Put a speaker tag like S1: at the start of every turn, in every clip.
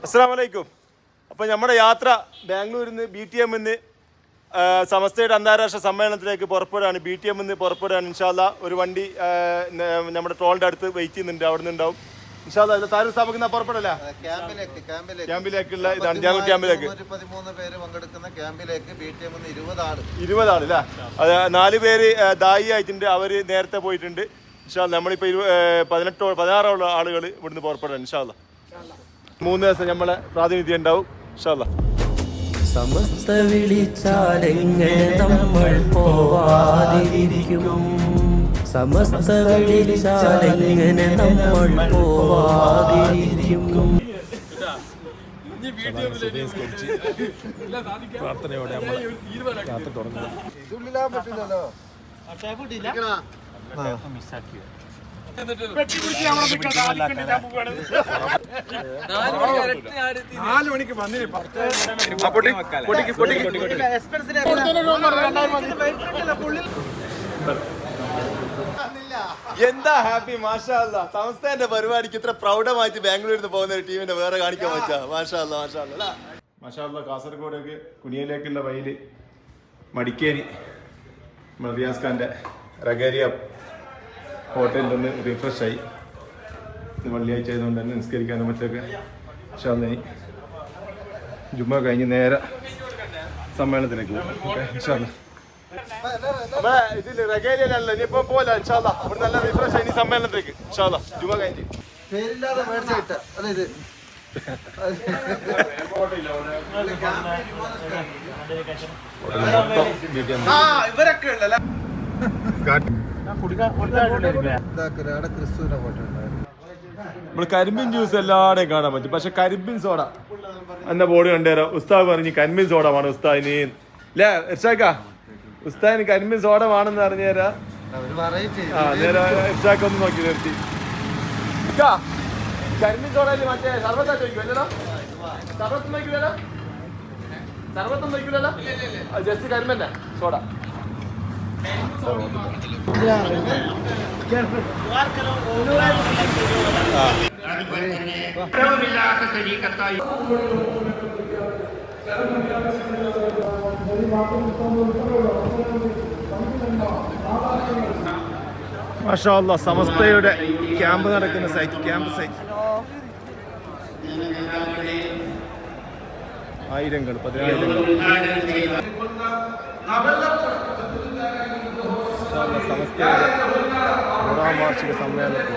S1: അസ്സലാമു അലൈക്കും. അപ്പോൾ നമ്മുടെ യാത്ര ബാംഗ്ലൂരിൽ നിന്ന് BTM സമസ്തയുടെ അന്താരാഷ്ട്ര സമ്മേളനത്തിലേക്ക് പുറപ്പെടുകയാണ്. BTM പുറപ്പെടുകയാണ്. ഇൻഷാല്ലാ ഒരു വണ്ടി നമ്മുടെ ട്രോളിൻ്റെ അടുത്ത് വെയിറ്റ് ചെയ്യുന്നുണ്ട്, അവിടെ നിന്ന് ഉണ്ടാവും. ഇൻഷാല്ലാ ഇത് താരൂർ സ്ഥാപനം പുറപ്പെടല്ല ക്യാമ്പിലേക്കുള്ള ഇതാണ് ഞങ്ങൾ ക്യാമ്പിലേക്ക്
S2: 13 പേര് പങ്കെടുക്കുന്ന ക്യാമ്പിലേക്ക് BTM 20
S1: ആള് അല്ലേ? അത് 4 പേര് ദായി ആയിട്ടുണ്ട്, അവർ നേരത്തെ പോയിട്ടുണ്ട്. ഇൻഷാല്ലാ നമ്മളിപ്പോൾ 16 ആളുകൾ ഇവിടുന്ന് പുറപ്പെടാൻ. ഇൻഷാല്ലാ 3 ദിവസം നമ്മളെ പ്രാതിനിധ്യം ഉണ്ടാവും. ഇൻഷാല്ലാ
S3: സമസ്ത വിളിച്ചാലെങ്ങനെ നമ്മൾ പോവാതിരിക്കും, സമസ്ത വിളിച്ചാലെങ്ങനെ നമ്മൾ പോവാതിരിക്കും.
S1: പ്രാർത്ഥനയോടെ നമ്മൾ യാത്ര തുടങ്ങുന്നു. എന്താ ഹാപ്പി, മാഷാ അല്ലാ. സംസ്ഥാനത്തെ പരിപാടിക്ക് ഇത്ര പ്രൗഢമായിട്ട് ബാംഗ്ലൂരിൽ നിന്ന് പോകുന്ന ഒരു ടീമിനെ വേറെ കാണിക്കാൻ പറ്റാ. മാഷാ അല്ലാ, മാഷാ അല്ലാ. മാഷാ അല്ലാ. കാസർഗോഡേക്ക് കുനിയയിലേക്കുള്ള വഴിയിൽ മടിക്കേരി റിയാസ് ഖാന്റെ റഗേരിയ ഹോട്ടലിൽ നിന്ന് റിഫ്രഷ് ആയി. വെള്ളിയാഴ്ച ആയതുകൊണ്ട് തന്നെ നിസ്കരിക്കാനും മറ്റൊക്കെ ഇൻഷാല്ലാ ജുമ്മ കഴിഞ്ഞ് നേരെ സമ്മേളനത്തിലേക്ക് പോകും. ഇതിൽ റഗേരിയല്ല ഇനിയിപ്പോ പോലെ ഇൻഷാല്ലാ ഇവിടെ നല്ല റിഫ്രഷ് ആയി സമ്മേളനത്തിലേക്ക് ഇൻഷാല്ലാ ജുമ്മ കഴിഞ്ഞ്.
S2: പേരില്ലാതെ മേടിച്ചിട്ട അല്ല ഇത് ഇവരൊക്കെ ഉണ്ടല്ലേ
S1: നമ്മള് കരിമ്പിൻ ജ്യൂസ് എല്ലാടെയും കാണാൻ പറ്റും. പക്ഷെ കരിമ്പിൻ സോഡ എന്ന ബോർഡ് കണ്ടുതരാം. ഉസ്താദ് പറഞ്ഞു കരിമ്പിൻ സോഡ വേണം ഉസ്താദിന് അല്ലേ ഇർഷാക്ക? ഉസ്താദിന് കരിമ്പിൻ സോഡ വേണമെന്ന് പറഞ്ഞു തരാം. ഇർഷാക്ക ഒന്ന് നോക്കി നിർത്തി. കരിമ്പിൻ സോഡയില് മറ്റേ സർവത്താ ചോദിക്കുമല്ലോ, സർവത്തൊന്നും വയ്ക്കില്ലല്ലോ, സർവത്തൊന്നും വയ്ക്കില്ലല്ലോ, ജസ്റ്റ് കരിമ്പന്നെ സോഡ. മാഷാ അല്ലാ സമസ്തയുടെ ക്യാമ്പ് നടക്കുന്ന സൈറ്റ്, ക്യാമ്പ് സൈറ്റ്. ആയിരങ്ങൾ 10,000 സമസ്തയുടെ 100ാം വാർഷിക സമ്മേളനത്തിൽ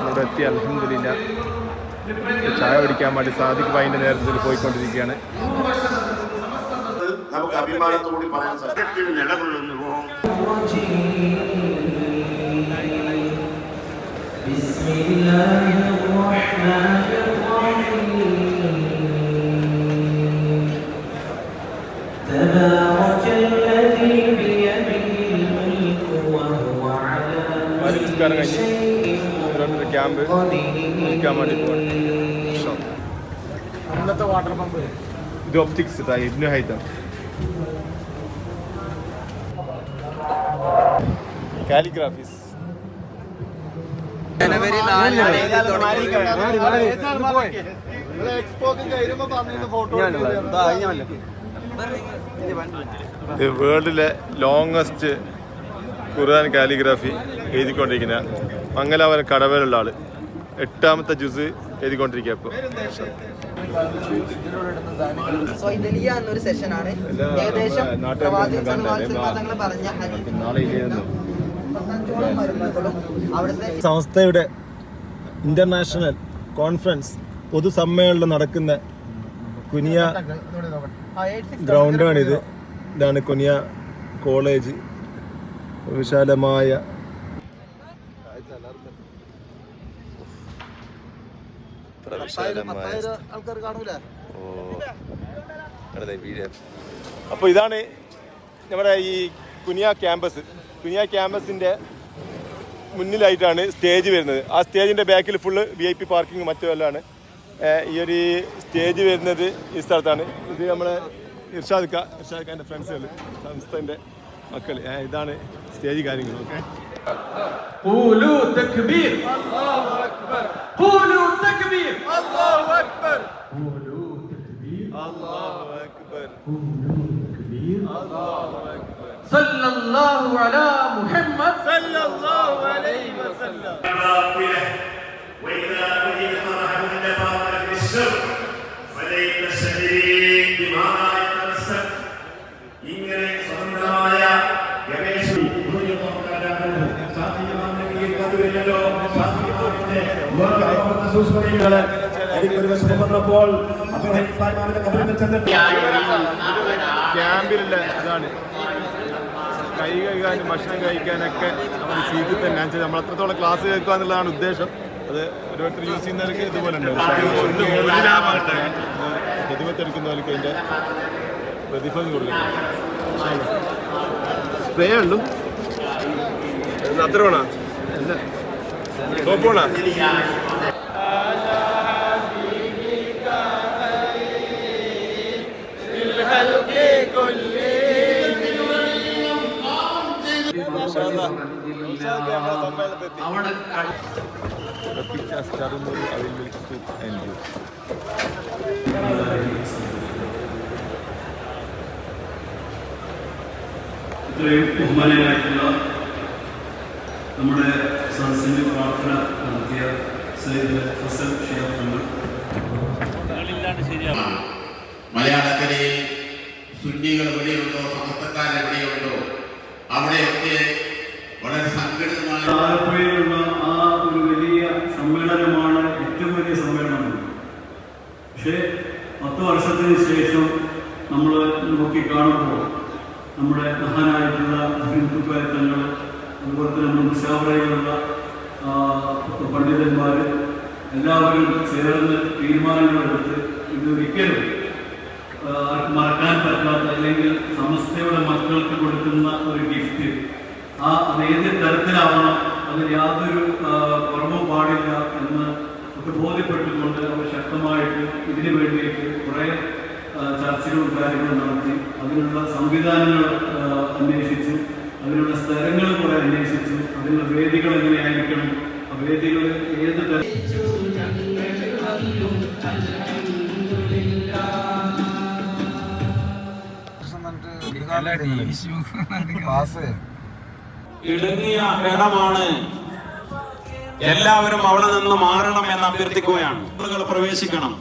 S1: ഇവിടെ എത്തി. അൽഹംദുലില്ലാ ചായ കുടിക്കാൻ വേണ്ടി സാദിഖ് ഭായിന്റെ നേതൃത്വത്തിൽ പോയിക്കൊണ്ടിരിക്കുകയാണ്.
S4: നമുക്ക് അഭിമാനത്തോടെ പറയാൻ സാധിക്കും നിലകൊള്ളുന്നു.
S1: നമസ്കാരം കഴിഞ്ഞ് ക്യാമ്പ് നിൽക്കാൻ വേണ്ടി പോവാണ്. വാട്ടർ പമ്പ് ഇത് ഒപ്റ്റിക്സ് ഇബ്നു ഹൈതം കാലിഗ്രാഫീസ്.
S2: ജനുവരി 4
S1: വേൾഡിലെ ലോങ്ങസ്റ്റ് ഖുർആൻ കാലിഗ്രാഫി എഴുതിക്കൊണ്ടിരിക്കുന്ന മംഗലാപുരം കടവേലുള്ള ആള് 8ാമത്തെ ജുസ് എഴുതിക്കൊണ്ടിരിക്കുക. ഇപ്പോൾ സംസ്ഥയുടെ ഇന്റർനാഷണൽ കോൺഫറൻസ് പൊതുസമ്മേളനം നടക്കുന്ന കുനിയ ഗ്രൗണ്ടാണിത്. ഇതാണ് കുനിയ കോളേജ്. വിശാലമായ അപ്പോൾ ഇതാണ് നമ്മുടെ ഈ കുനിയ ക്യാമ്പസ്. കുനിയ ക്യാമ്പസിൻ്റെ മുന്നിലായിട്ടാണ് സ്റ്റേജ് വരുന്നത്. ആ സ്റ്റേജിൻ്റെ ബാക്കിൽ ഫുള്ള് VIP പാർക്കിംഗ് മറ്റുമെല്ലാമാണ്. ഈ ഒരു സ്റ്റേജ് വരുന്നത് ഈ സ്ഥലത്താണ്. ഇത് നമ്മളെ ഇർഷാദ് ഖാൻ്റെ ഫ്രണ്ട്സുകൾ, സംസ്ഥൻ്റെ മക്കൾ. ഇതാണ് സ്റ്റേജ് കാര്യങ്ങൾ. ഓക്കെ
S5: قولوا تكبير الله أكبر قولوا تكبير الله أكبر
S1: അല്ലാഹു അക്ബർ.
S5: സല്ലല്ലാഹു അലാ മുഹമ്മദ്
S1: സല്ലല്ലാഹു അലൈഹി വസല്ലം.
S4: وإذا أريد فرحا لفاقا بالسر فليت السبيل بما يتمسك ഇങ്ങനെ സ്വന്തമായ ഗവേഷണം
S1: ക്യാമ്പിലുള്ള ഇതാണ് കൈ കഴുകാനും ഭക്ഷണം കഴിക്കാനൊക്കെ നമ്മൾ സീറ്റിൽ തന്നെ നമ്മൾ അത്രത്തോളം ക്ലാസ് കേൾക്കുക എന്നുള്ളതാണ് ഉദ്ദേശം. അത് ഓരോരുത്തർ യൂസ് ചെയ്യുന്നവർക്ക് ഇതുപോലെ ഉണ്ട്. പ്രതിമത്തെടുക്കുന്നവർക്ക് അതിൻ്റെ പ്രതിഫലം കൊടുക്കണം. സ്പ്രേ ഉള്ളൂ അത്ര വേണോ അല്ല സോപ്പ് വേണോ?
S6: ഇത്രയും ബഹുമാനമായിട്ടുള്ള നമ്മുടെ സദസ്സിന് പ്രാർത്ഥന നടത്തിയ സയ്യിദ് ഫസൽ ഷിഹാബ് തങ്ങൾ
S4: മലയാളക്കരയിൽ സുന്നികൾ എവിടെയുണ്ടോ സമസ്തക്കാർ എവിടെയുണ്ടോ അവിടെയൊക്കെ വളരെ സംഘടിതമായ
S6: ആലപ്പുഴയിലുള്ള ആ ഒരു വലിയ സമ്മേളനമാണ് ഏറ്റവും വലിയ സമ്മേളനം. പക്ഷേ 10 വർഷത്തിന് ശേഷം നമ്മൾ നോക്കിക്കാണുമ്പോൾ നമ്മുടെ മഹാനായിട്ടുള്ള ഹിന്ദുക്കാരത്തങ്ങൾ അതുപോലെ തന്നെ നമ്മുടെ മുഷാവറയിലുള്ള പണ്ഡിതന്മാർ എല്ലാവരും ചേർന്ന് തീരുമാനങ്ങളെടുത്ത് ഇതൊരിക്കലും മറക്കാൻ പറ്റാത്ത അല്ലെങ്കിൽ സമസ്തയുടെ മക്കൾക്ക് കൊടുക്കുന്ന ഒരു ഗിഫ്റ്റ് അത് ഏത് തരത്തിലാവണം, അതിൽ യാതൊരു കുറവും പാടില്ല എന്ന് ഒക്കെ ബോധ്യപ്പെട്ടുകൊണ്ട് അവർ ശക്തമായിട്ട് ഇതിനു വേണ്ടിയിട്ട് കുറേ ചർച്ചകളും കാര്യങ്ങളും നടത്തി അതിനുള്ള സംവിധാനങ്ങൾ അന്വേഷിച്ചു, അതിനുള്ള സ്ഥലങ്ങൾ കുറെ അന്വേഷിച്ചു, അതിനുള്ള വേദികൾ എങ്ങനെയായിരിക്കണം, ആ വേദികൾ ഏത്
S7: ഇടുങ്ങിയ ഇടമാണ്, എല്ലാവരും അവിടെ നിന്ന് മാറണം എന്ന് അഭ്യർത്ഥിക്കുകയാണ്. ആളുകൾ പ്രവേശിക്കണം.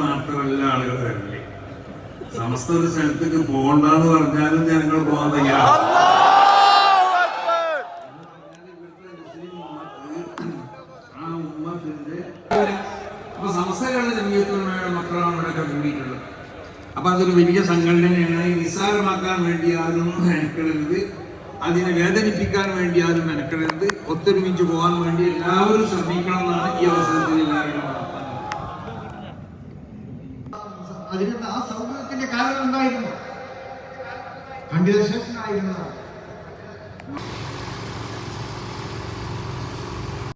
S4: മാത്രമല്ല ആളുകൾ വരില്ലേ, സമസ്ത ഒരു സ്ഥലത്തേക്ക് പോകണ്ടെന്ന് പറഞ്ഞാലും ജനങ്ങൾ പോകാൻ തയ്യാറാണ്. ആ ഉമ്മത്തിന്റെ അപ്പൊ സമസ്തകളുടെ ജമീയത്തുലമയുടെ മക്കളാണ് ഇവിടെ കൂടിയിട്ടുള്ളത്. അപ്പൊ അതൊരു വലിയ സംഘടനയാണ്. ഈ നിസ്സാരമാക്കാൻ വേണ്ടി ആരും മെനക്കെടരുത്, അതിനെ വേദനിപ്പിക്കാൻ വേണ്ടി ആരും മെനക്കെടരുത്, ഒത്തൊരുമിച്ച് പോകാൻ വേണ്ടി എല്ലാവരും ശ്രമിക്കണം എന്നാണ് ഈ അവസരത്തിൽ എല്ലാവരും.
S8: അതിനകത്ത് ആ സൗഹൃദത്തിന്റെ കാരണം എന്തായിരുന്നു? പണ്ഡിതശേഷനായിരുന്നു.